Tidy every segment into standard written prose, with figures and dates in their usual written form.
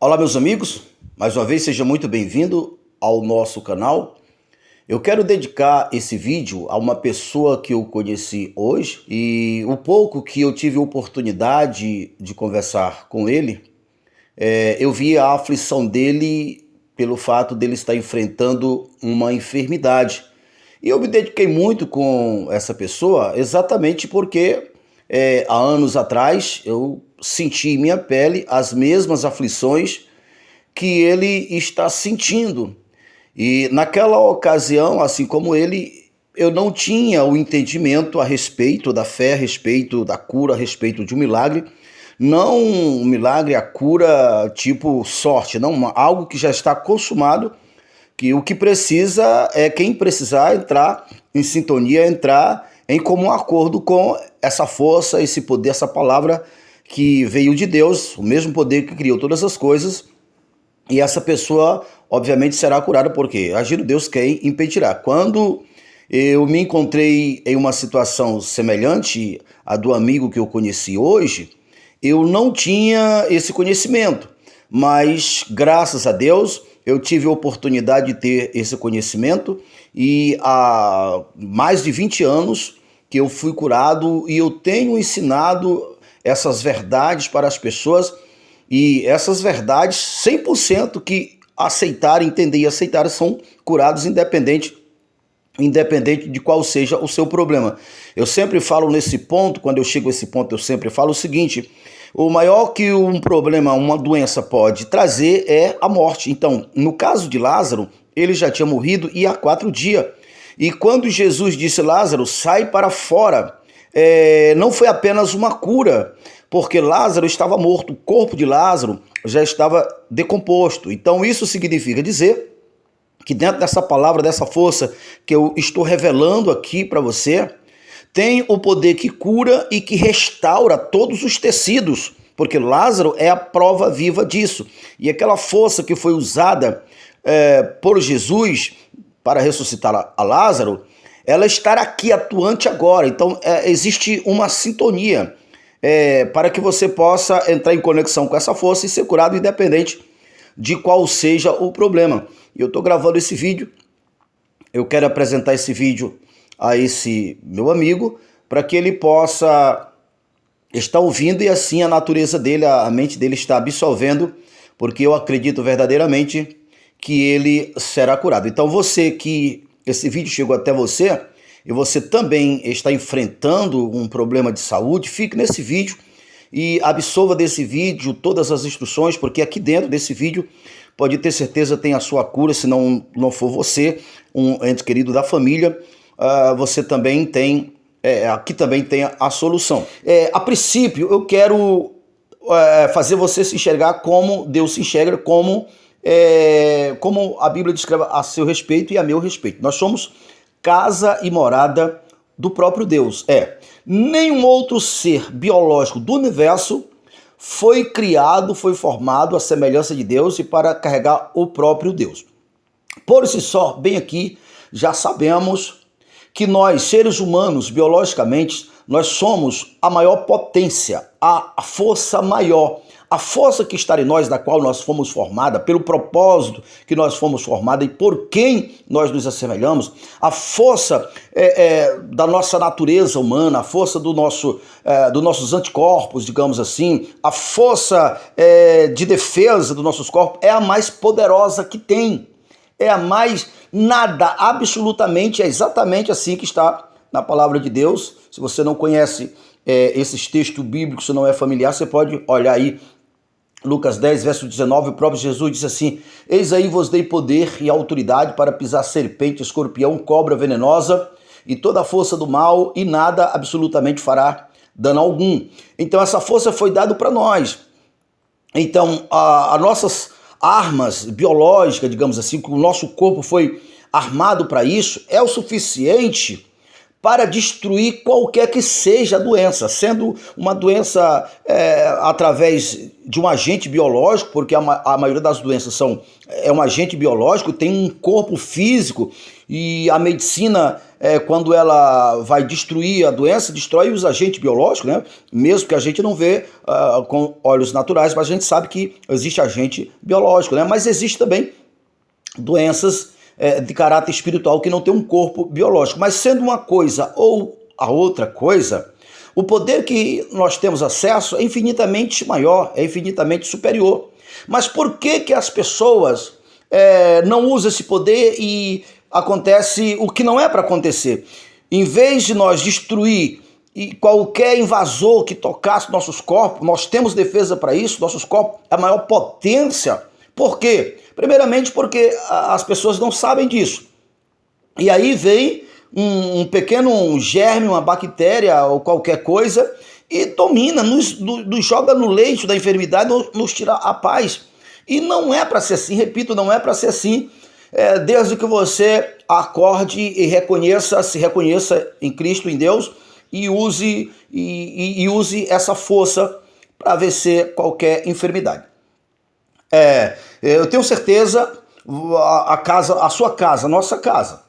Olá, meus amigos, mais uma vez seja muito bem-vindo ao nosso canal. Eu quero dedicar esse vídeo a uma pessoa que eu conheci hoje e o pouco que eu tive oportunidade de conversar com ele, eu vi a aflição dele pelo fato dele estar enfrentando uma enfermidade. E eu me dediquei muito com essa pessoa exatamente porque há anos atrás eu senti em minha pele as mesmas aflições que ele está sentindo. E naquela ocasião, assim como ele, eu não tinha o entendimento a respeito da fé, a respeito da cura, a respeito de um milagre. Não um milagre, a cura tipo sorte, não, algo que já está consumado, que o que precisa é quem precisar entrar em sintonia, entrar em comum acordo com essa força, esse poder, essa palavra que veio de Deus, o mesmo poder que criou todas as coisas. E essa pessoa, obviamente, será curada, porque agindo Deus, quem impedirá? Quando eu me encontrei em uma situação semelhante à do amigo que eu conheci hoje, eu não tinha esse conhecimento, mas graças a Deus eu tive a oportunidade de ter esse conhecimento e há mais de 20 anos que eu fui curado e eu tenho ensinado essas verdades para as pessoas. E essas verdades, 100% que aceitarem, entender e aceitarem, são curados independente de qual seja o seu problema. Eu sempre falo nesse ponto, quando eu chego a esse ponto, eu sempre falo o seguinte: o maior que um problema, uma doença pode trazer é a morte. Então, no caso de Lázaro, ele já tinha morrido e há 4 dias. E quando Jesus disse: Lázaro, sai para fora, não foi apenas uma cura, porque Lázaro estava morto, o corpo de Lázaro já estava decomposto. Então isso significa dizer que dentro dessa palavra, dessa força que eu estou revelando aqui para você, tem o poder que cura e que restaura todos os tecidos, porque Lázaro é a prova viva disso. E aquela força que foi usada por Jesus para ressuscitar a Lázaro, ela está aqui atuante agora. Então existe uma sintonia para que você possa entrar em conexão com essa força e ser curado independente de qual seja o problema. E eu estou gravando esse vídeo, eu quero apresentar esse vídeo a esse meu amigo para que ele possa estar ouvindo e assim a natureza dele, a mente dele está absorvendo, porque eu acredito verdadeiramente que ele será curado. Então você que esse vídeo chegou até você e você também está enfrentando um problema de saúde, fique nesse vídeo e absorva desse vídeo todas as instruções, porque aqui dentro desse vídeo pode ter certeza tem a sua cura. Se não for você, um ente querido da família, você também tem, aqui também tem a solução. A princípio, eu quero fazer você se enxergar como Deus se enxerga, como a Bíblia descreve a seu respeito e a meu respeito. Nós somos casa e morada do próprio Deus. Nenhum outro ser biológico do universo foi criado, foi formado à semelhança de Deus e para carregar o próprio Deus. Por si só, bem aqui, já sabemos que nós, seres humanos, biologicamente, nós somos a maior potência, a força maior, a força que está em nós, da qual nós fomos formados, pelo propósito que nós fomos formados e por quem nós nos assemelhamos, a força da nossa natureza humana, a força dos nossos anticorpos, digamos assim, a força de defesa dos nossos corpos é a mais poderosa que tem. É a mais nada, absolutamente, é exatamente assim que está na palavra de Deus. Se você não conhece esses textos bíblicos, se não é familiar, você pode olhar aí Lucas 10, verso 19, o próprio Jesus disse assim: eis aí vos dei poder e autoridade para pisar serpente, escorpião, cobra venenosa e toda a força do mal, e nada absolutamente fará dano algum. Então essa força foi dada para nós. Então as nossas armas biológicas, digamos assim, que o nosso corpo foi armado para isso, é o suficiente para destruir qualquer que seja a doença, sendo uma doença através de um agente biológico, porque a maioria das doenças é um agente biológico, tem um corpo físico, e a medicina quando ela vai destruir a doença, destrói os agentes biológicos, né? Mesmo que a gente não vê com olhos naturais, mas a gente sabe que existe agente biológico, né? Mas existe também doenças de caráter espiritual que não tem um corpo biológico. Mas sendo uma coisa ou a outra coisa, o poder que nós temos acesso é infinitamente maior, é infinitamente superior. Mas por que as pessoas não usam esse poder e acontece o que não é para acontecer? Em vez de nós destruir qualquer invasor que tocasse nossos corpos, nós temos defesa para isso, nossos corpos é a maior potência. Por quê? Primeiramente porque as pessoas não sabem disso. E aí vem um pequeno germe, uma bactéria ou qualquer coisa e domina, nos joga no leito da enfermidade, nos tira a paz. E não é para ser assim, repito, não é para ser assim, desde que você acorde e se reconheça em Cristo, em Deus, e use essa força para vencer qualquer enfermidade. Eu tenho certeza, a sua casa, a nossa casa,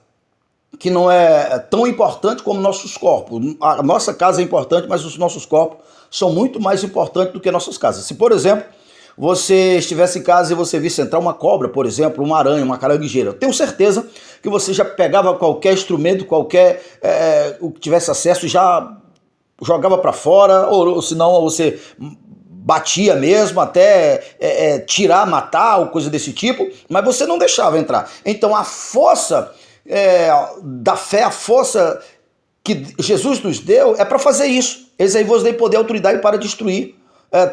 que não é tão importante como nossos corpos. A nossa casa é importante, mas os nossos corpos são muito mais importantes do que nossas casas. Se, por exemplo, você estivesse em casa e você visse entrar uma cobra, por exemplo, uma aranha, uma caranguejeira, eu tenho certeza que você já pegava qualquer instrumento, o que tivesse acesso, e já jogava para fora, ou senão você batia mesmo até tirar, matar ou coisa desse tipo, mas você não deixava entrar. Então a força da fé, a força que Jesus nos deu é para fazer isso. Eis aí vos dei poder e autoridade para destruir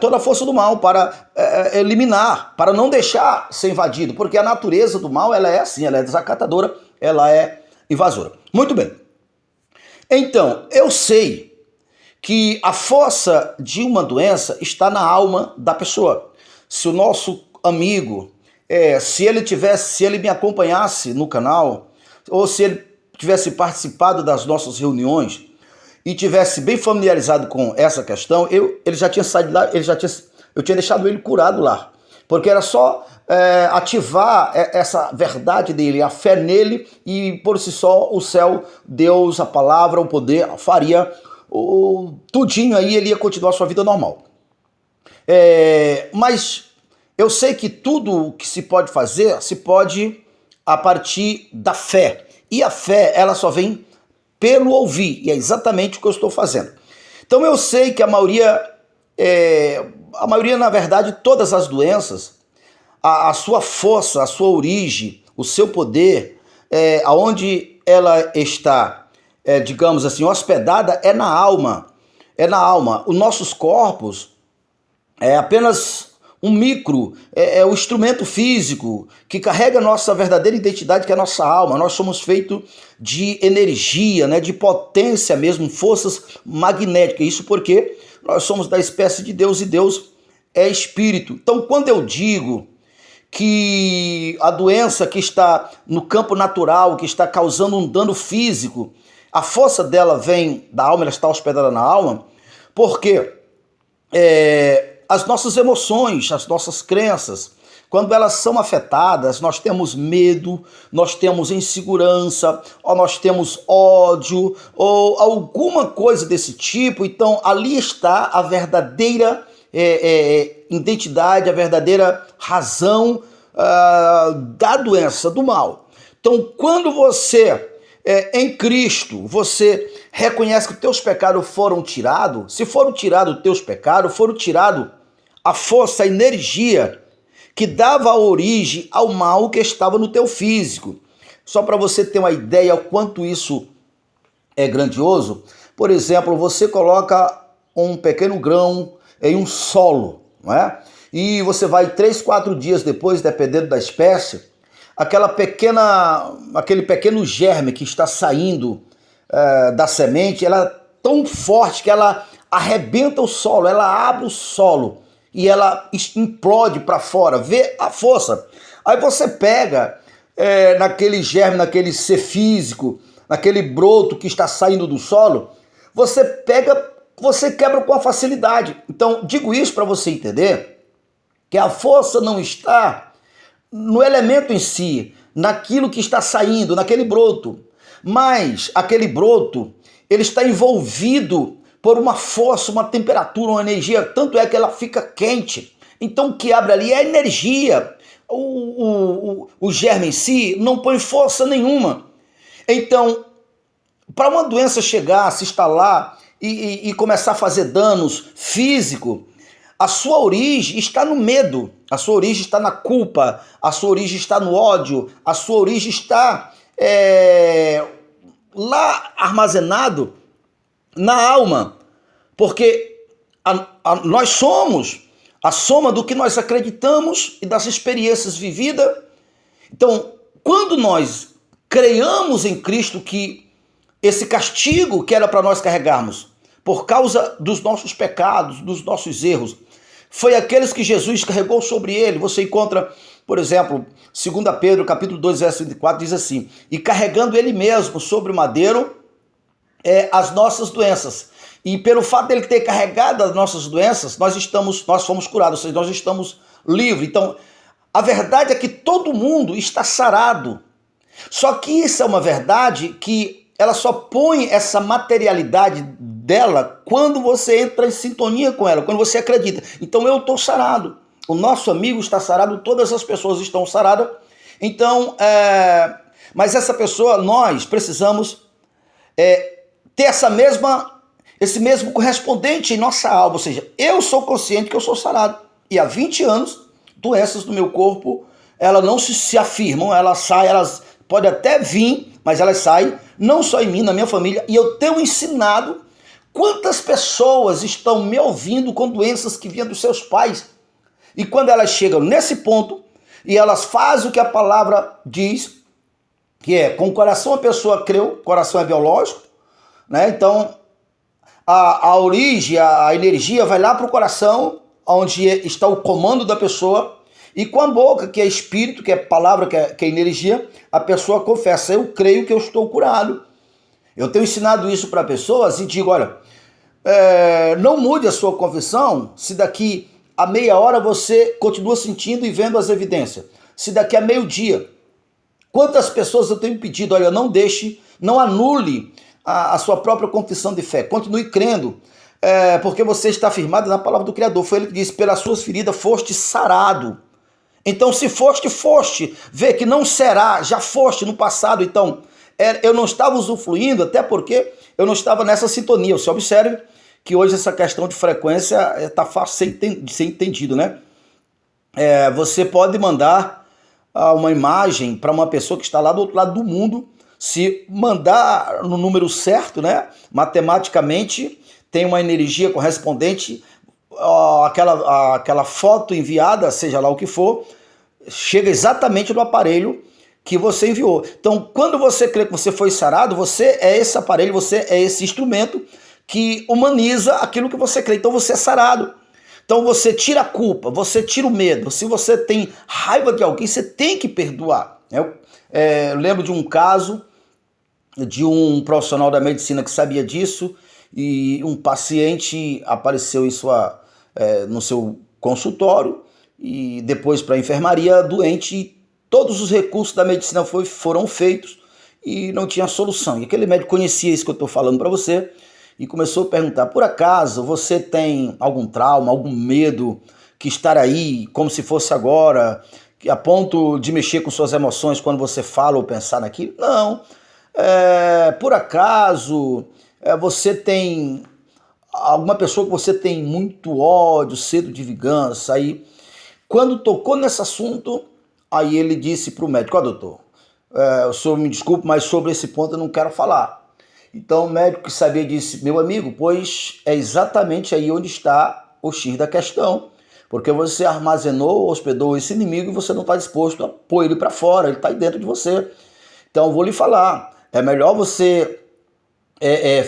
toda a força do mal, para eliminar, para não deixar ser invadido, porque a natureza do mal ela é assim, ela é desacatadora, ela é invasora. Muito bem. Então, eu sei que a força de uma doença está na alma da pessoa. Se o nosso amigo, se ele me acompanhasse no canal, ou se ele tivesse participado das nossas reuniões e tivesse bem familiarizado com essa questão, ele já tinha saído lá, eu tinha deixado ele curado lá, porque era só ativar essa verdade dele, a fé nele, e por si só o céu, Deus, a palavra, o poder faria tudinho aí, ele ia continuar a sua vida normal. Mas eu sei que tudo o que se pode fazer, se pode a partir da fé. E a fé, ela só vem pelo ouvir, e é exatamente o que eu estou fazendo. Então eu sei que a maioria, na verdade, todas as doenças, a sua força, a sua origem, o seu poder, aonde ela está, digamos assim, hospedada, é na alma. É na alma. Os nossos corpos é apenas um micro, o instrumento físico que carrega a nossa verdadeira identidade, que é a nossa alma. Nós somos feitos de energia, né, de potência mesmo, forças magnéticas. Isso porque nós somos da espécie de Deus e Deus é espírito. Então, quando eu digo que a doença que está no campo natural, que está causando um dano físico, a força dela vem da alma, ela está hospedada na alma, porque as nossas emoções, as nossas crenças, quando elas são afetadas, nós temos medo, nós temos insegurança, ou nós temos ódio, ou alguma coisa desse tipo. Então ali está a verdadeira identidade, a verdadeira razão da doença, do mal. Então quando você em Cristo, você reconhece que teus pecados foram tirados, se foram tirados teus pecados, foram tirados a força, a energia que dava origem ao mal que estava no teu físico. Só para você ter uma ideia o quanto isso é grandioso, por exemplo, você coloca um pequeno grão em um solo, não é? E você vai 3, 4 dias depois, dependendo da espécie, aquele pequeno germe que está saindo da semente, ela é tão forte que ela arrebenta o solo, ela abre o solo e ela implode para fora, vê a força. Aí você pega naquele germe, naquele ser físico, naquele broto que está saindo do solo, você quebra com a facilidade. Então, digo isso para você entender que a força não está no elemento em si, naquilo que está saindo, naquele broto, mas aquele broto, ele está envolvido por uma força, uma temperatura, uma energia, tanto é que ela fica quente. Então o que abre ali é a energia. O germe em si não põe força nenhuma. Então, para uma doença chegar, se instalar e começar a fazer danos físicos, a sua origem está no medo, a sua origem está na culpa, a sua origem está no ódio, a sua origem está lá armazenado na alma, porque nós somos a soma do que nós acreditamos e das experiências vividas. Então, quando nós creiamos em Cristo que esse castigo que era para nós carregarmos, por causa dos nossos pecados, dos nossos erros, foi aqueles que Jesus carregou sobre ele. Você encontra, por exemplo, 2 Pedro, capítulo 2, verso 24, diz assim: e carregando ele mesmo sobre o madeiro as nossas doenças. E pelo fato dele ter carregado as nossas doenças, nós fomos curados, ou seja, nós estamos livres. Então, a verdade é que todo mundo está sarado. Só que isso é uma verdade que ela só põe essa materialidade dela quando você entra em sintonia com ela, quando você acredita. Então eu estou sarado, o nosso amigo está sarado, todas as pessoas estão saradas. Então, mas essa pessoa, nós precisamos ter esse mesmo correspondente em nossa alma. Ou seja, eu sou consciente que eu sou sarado. E há 20 anos, doenças do meu corpo, elas não se afirmam, elas saem, elas podem até vir, mas elas saem, não só em mim, na minha família. E eu tenho ensinado quantas pessoas estão me ouvindo com doenças que vinham dos seus pais. E quando elas chegam nesse ponto, e elas fazem o que a palavra diz, que é, com o coração a pessoa creu, coração é biológico, né? Então, a origem, a energia vai lá para o coração, onde está o comando da pessoa, e com a boca, que é espírito, que é palavra, que é energia, a pessoa confessa: eu creio que eu estou curado. Eu tenho ensinado isso para pessoas e digo: olha, não mude a sua confissão se daqui a meia hora você continua sentindo e vendo as evidências. Se daqui a meio-dia, quantas pessoas eu tenho pedido: olha, não deixe, não anule a sua própria confissão de fé, continue crendo, porque você está firmado na palavra do Criador. Foi ele que disse: pelas suas feridas foste sarado. Então, se foste, vê que não será, já foste no passado. Então, eu não estava usufruindo, até porque eu não estava nessa sintonia. Você observe que hoje essa questão de frequência está fácil de ser entendido, né? Você pode mandar uma imagem para uma pessoa que está lá do outro lado do mundo. Se mandar no número certo, né? Matematicamente, tem uma energia correspondente, aquela foto enviada, seja lá o que for, chega exatamente no aparelho que você enviou. Então, quando você crê que você foi sarado, você é esse aparelho, você é esse instrumento que humaniza aquilo que você crê. Então, você é sarado. Então, você tira a culpa, você tira o medo. Se você tem raiva de alguém, você tem que perdoar. Eu lembro de um caso de um profissional da medicina que sabia disso, e um paciente apareceu no seu consultório e depois para a enfermaria doente, e todos os recursos da medicina foram feitos e não tinha solução. E aquele médico conhecia isso que eu estou falando para você e começou a perguntar: por acaso você tem algum trauma, algum medo que estar aí como se fosse agora, a ponto de mexer com suas emoções quando você fala ou pensar naquilo? Não. Por acaso você tem alguma pessoa que você tem muito ódio, sede de vingança? Aí, quando tocou nesse assunto, aí ele disse para o médico: doutor, o senhor me desculpe, mas sobre esse ponto eu não quero falar. Então o médico que sabia disse: meu amigo, pois é exatamente aí onde está o X da questão, porque você armazenou, hospedou esse inimigo e você não está disposto a pôr ele para fora, ele está aí dentro de você. Então eu vou lhe falar, é melhor você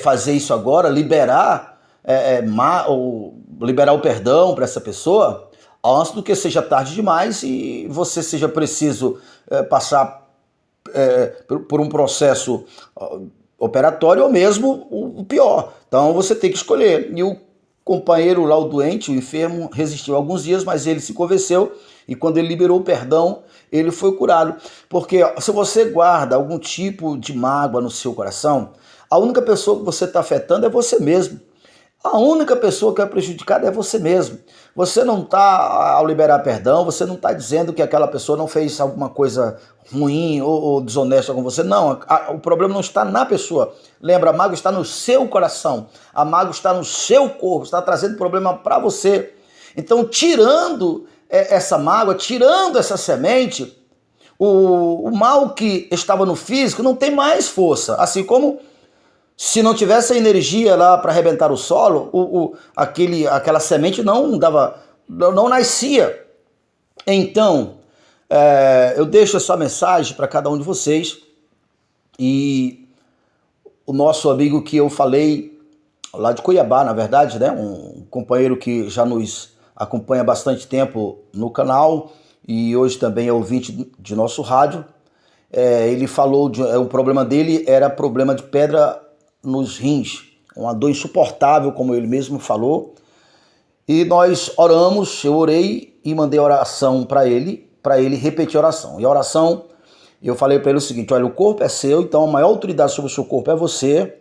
fazer isso agora, liberar o perdão para essa pessoa, antes do que seja tarde demais e você seja preciso passar por um processo operatório, ou mesmo o pior. Então você tem que escolher. E o companheiro lá, o doente, o enfermo, resistiu alguns dias, mas ele se convenceu E quando ele liberou o perdão, ele foi curado. Porque se você guarda algum tipo de mágoa no seu coração, a única pessoa que você está afetando é você mesmo. A única pessoa que é prejudicada é você mesmo. Você não está, ao liberar perdão, você não está dizendo que aquela pessoa não fez alguma coisa ruim ou desonesta com você. Não, o problema não está na pessoa. Lembra, a mágoa está no seu coração. A mágoa está no seu corpo, está trazendo problema para você. Então, tirando essa mágoa, tirando essa semente, o mal que estava no físico não tem mais força. Assim como se não tivesse a energia lá para arrebentar o solo, aquela semente não nascia. Então, eu deixo essa mensagem para cada um de vocês. E o nosso amigo que eu falei, lá de Cuiabá, na verdade, né? Um companheiro que já nos acompanha há bastante tempo no canal e hoje também é ouvinte de nosso rádio. Ele falou, o problema dele era problema de pedra nos rins, uma dor insuportável, como ele mesmo falou. E nós oramos, eu orei e mandei oração para ele repetir a oração. E a oração, eu falei para ele o seguinte: olha, o corpo é seu, então a maior autoridade sobre o seu corpo é você.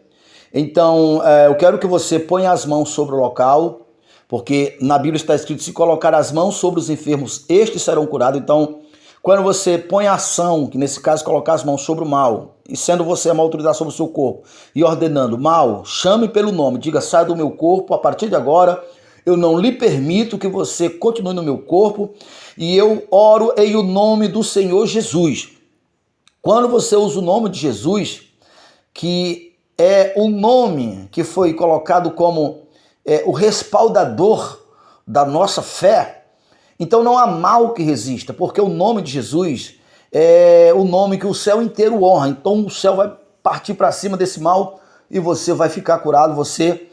Então, eu quero que você ponha as mãos sobre o local, porque na Bíblia está escrito: se colocar as mãos sobre os enfermos, estes serão curados. Então, quando você põe a ação, que nesse caso colocar as mãos sobre o mal, e sendo você uma autoridade sobre o seu corpo, e ordenando: mal, chame pelo nome, diga: sai do meu corpo, a partir de agora eu não lhe permito que você continue no meu corpo, e eu oro em o nome do Senhor Jesus. Quando você usa o nome de Jesus, que é o nome que foi colocado como o respaldador da nossa fé, então não há mal que resista, porque o nome de Jesus é o nome que o céu inteiro honra. Então o céu vai partir para cima desse mal e você vai ficar curado. Você,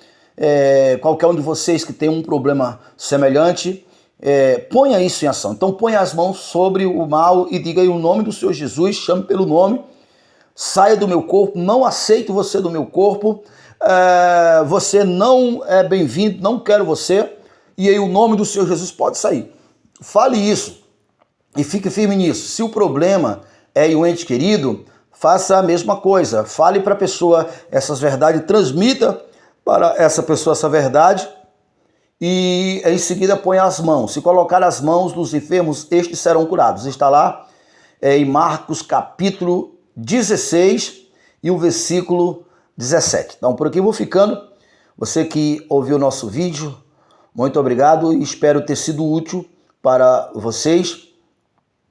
qualquer um de vocês que tem um problema semelhante, ponha isso em ação. Então ponha as mãos sobre o mal e diga: em o nome do Senhor Jesus, chame pelo nome, saia do meu corpo, não aceito você do meu corpo, você não é bem-vindo, não quero você, e em o nome do Senhor Jesus pode sair. Fale isso e fique firme nisso. Se o problema é o ente querido, faça a mesma coisa. Fale para a pessoa essas verdades, transmita para essa pessoa essa verdade e em seguida ponha as mãos. Se colocar as mãos dos enfermos, estes serão curados. Está lá em Marcos capítulo 16 e o versículo 17. Então por aqui eu vou ficando. Você que ouviu o nosso vídeo, muito obrigado e espero ter sido útil para vocês.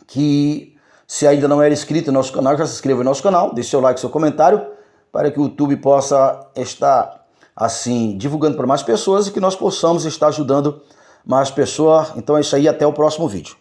Que se ainda não era inscrito no nosso canal, já se inscreva no nosso canal, deixe seu like, seu comentário, para que o YouTube possa estar assim divulgando para mais pessoas e que nós possamos estar ajudando mais pessoas. Então é isso aí, até o próximo vídeo.